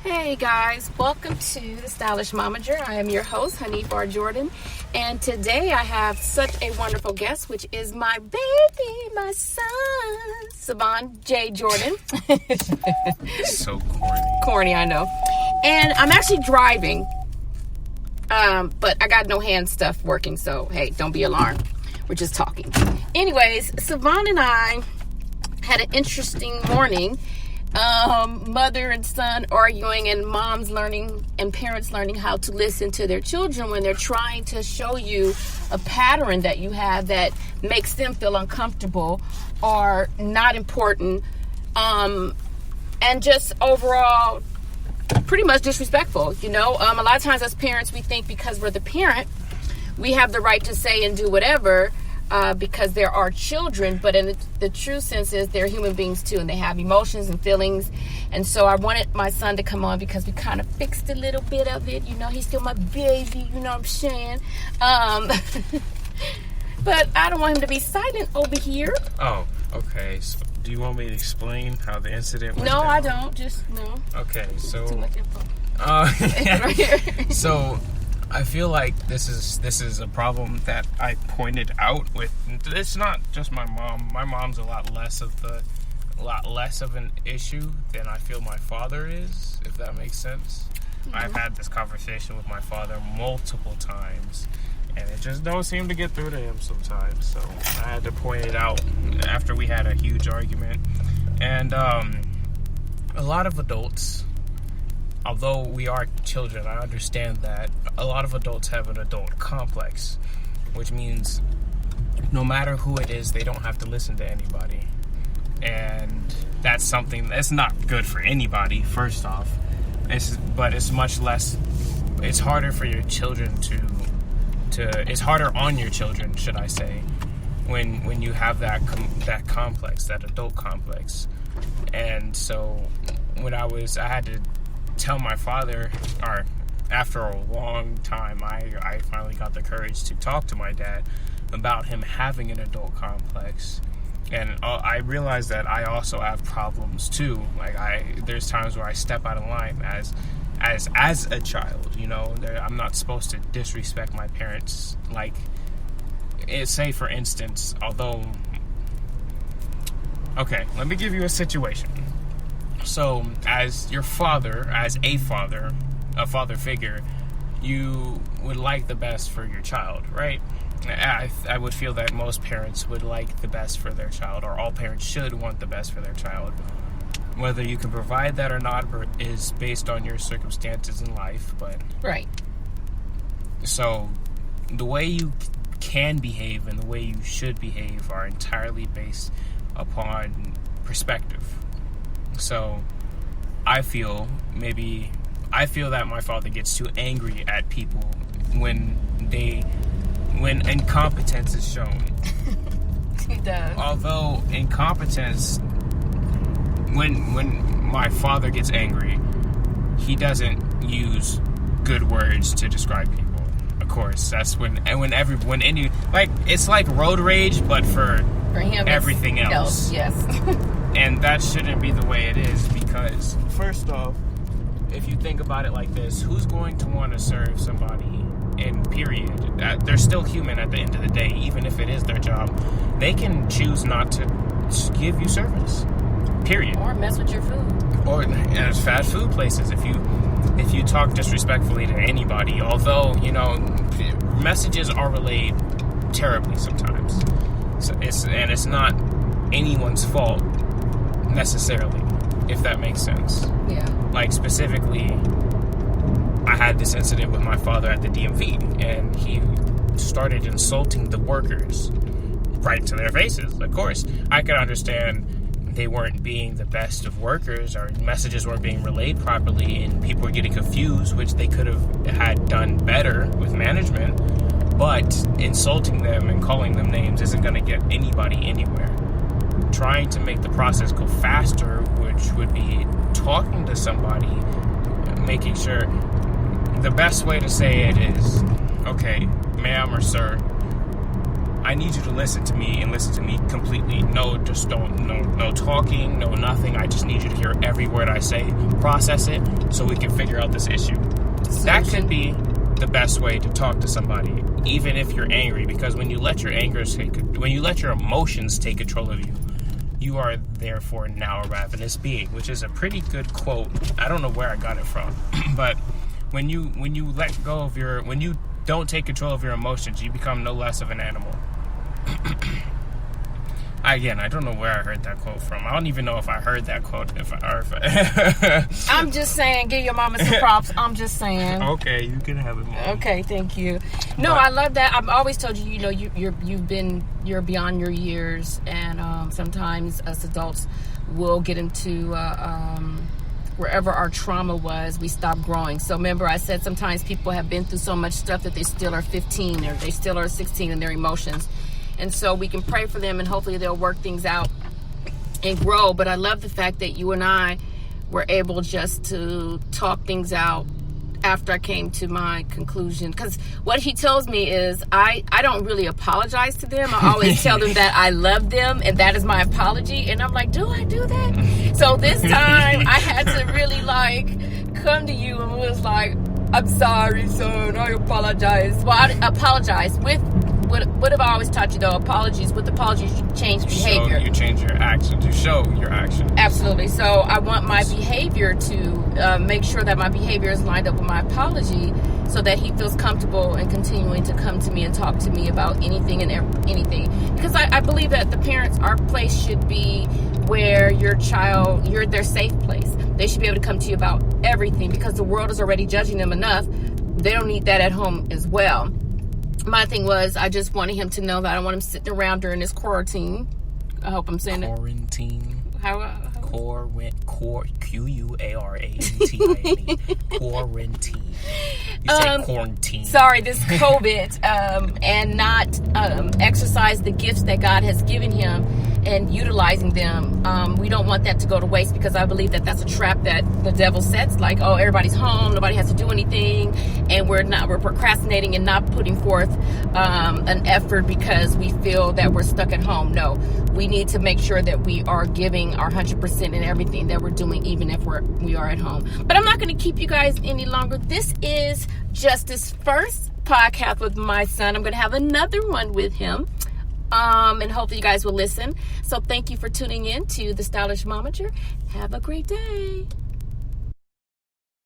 Hey guys, welcome to the Stylish Momager. I am your host, Sevan J Jordan, and today I have such a wonderful guest, which is my baby, my son, Sevan J Jordan. So corny. Corny, I know. And I'm actually driving, but I got no hand stuff working, so hey, don't be alarmed. We're just talking. Anyways, Sevan and I had an interesting morning. Mother and son arguing, and moms learning and parents learning how to listen to their children when they're trying to show you a pattern that you have that makes them feel uncomfortable or not important, and just overall pretty much disrespectful. A lot of times as parents, we think because we're the parent, we have the right to say and do whatever, because there are children, but in the true sense is they're human beings too, and they have emotions and feelings. And so I wanted my son to come on because we kind of fixed a little bit of it. He's still my baby, you know what I'm saying? But I don't want him to be silent over here. Oh, okay. So do you want me to explain how the incident went No, down? I don't. Just no. Okay, so Too much info. right here. So I feel like this is a problem that I pointed out with. It's not just my mom. My mom's a lot less of an issue than I feel my father is, if that makes sense. Mm-hmm. I've had this conversation with my father multiple times, and it just don't seem to get through to him sometimes. So I had to point it out after we had a huge argument. And a lot of adults, although we are children, I understand that a lot of adults have an adult complex, which means no matter who it is, they don't have to listen to anybody. And that's something that's not good for anybody, first off. But it's much less, it's harder for your children it's harder on your children, should I say, when you have that complex, that adult complex. And so when I had to tell my father, or after a long time, I finally got the courage to talk to my dad about him having an adult complex. And I realized that I also have problems too. Like there's times where I step out of line as a child. I'm not supposed to disrespect my parents. Like, say for instance, okay, let me give you a situation. So, as your father, as a father figure, you would like the best for your child, right? I would feel that most parents would like the best for their child, or all parents should want the best for their child. Whether you can provide that or not is based on your circumstances in life, but... Right. So, the way you can behave and the way you should behave are entirely based upon perspective. So, I feel that my father gets too angry at people when incompetence is shown. He does. Although incompetence, when my father gets angry, he doesn't use good words to describe people. Of course, that's it's like road rage, but for him, everything else. Yes. And that shouldn't be the way it is, because first off, if you think about it like this, who's going to want to serve somebody? And period. They're still human at the end of the day, even if it is their job. They can choose not to give you service. Period. Or mess with your food. Or there's fast food places. If you talk disrespectfully to anybody, although messages are relayed terribly sometimes, so it's not anyone's fault necessarily, if that makes sense. Yeah. Like specifically, I had this incident with my father at the DMV, and he started insulting the workers right to their faces. Of course, I could understand they weren't being the best of workers, or messages weren't being relayed properly, and people were getting confused, which they could have had done better with management. But insulting them and calling them names isn't going to get anybody anywhere. Trying to make the process go faster, which would be talking to somebody, making sure. The best way to say it is, okay, ma'am or sir, I need you to listen to me and listen to me completely. No talking, no nothing. I just need you to hear every word I say, process it, so we can figure out this issue. That could be the best way to talk to somebody, even if you're angry, because when you let your emotions take control of you, you are therefore now a ravenous being, which is a pretty good quote. I don't know where I got it from, but when you don't take control of your emotions, you become no less of an animal. Again, I don't know where I heard that quote from. I don't even know if I heard that quote. I'm just saying, give your mama some props. I'm just saying. Okay, you can have it, Mom. Okay, thank you. No, I love that. I've always told you, you're beyond your years, and sometimes us adults will get into wherever our trauma was, we stop growing. So remember, I said sometimes people have been through so much stuff that they still are 15 or they still are 16 in their emotions. And so we can pray for them, and hopefully they'll work things out and grow. But I love the fact that you and I were able just to talk things out after I came to my conclusion. Because what he tells me is I don't really apologize to them. I always tell them that I love them, and that is my apology. And I'm like, do I do that? So this time I had to really come to you and was like, I'm sorry, son, I apologize. Well, I apologize with what have I always taught you, though? Apologies. With apologies, you change behavior. You change your action to show your action. Absolutely. So I want my behavior to make sure that my behavior is lined up with my apology, so that he feels comfortable in continuing to come to me and talk to me about anything and anything. Because I believe that the parents, our place should be where your child, you're their safe place. They should be able to come to you about everything, because the world is already judging them enough. They don't need that at home as well. My thing was, I just wanted him to know that I don't want him sitting around during this quarantine. I hope I'm saying quarantine. Quarantine. Quarantine. You say quarantine. Sorry, this COVID, and not exercise the gifts that God has given him and utilizing them. We don't want that to go to waste, because I believe that that's a trap that the devil sets. Like, oh, everybody's home, nobody has to do anything, and we're procrastinating and not putting forth an effort because we feel that we're stuck at home. No, we need to make sure that we are giving our 100% in everything that we're doing, even if we are at home. But I'm not going to keep you guys any longer. This is just his first podcast with my son. I'm going to have another one with him. And hopefully you guys will listen. So thank you for tuning in to the Stylish Momager. Have a great day.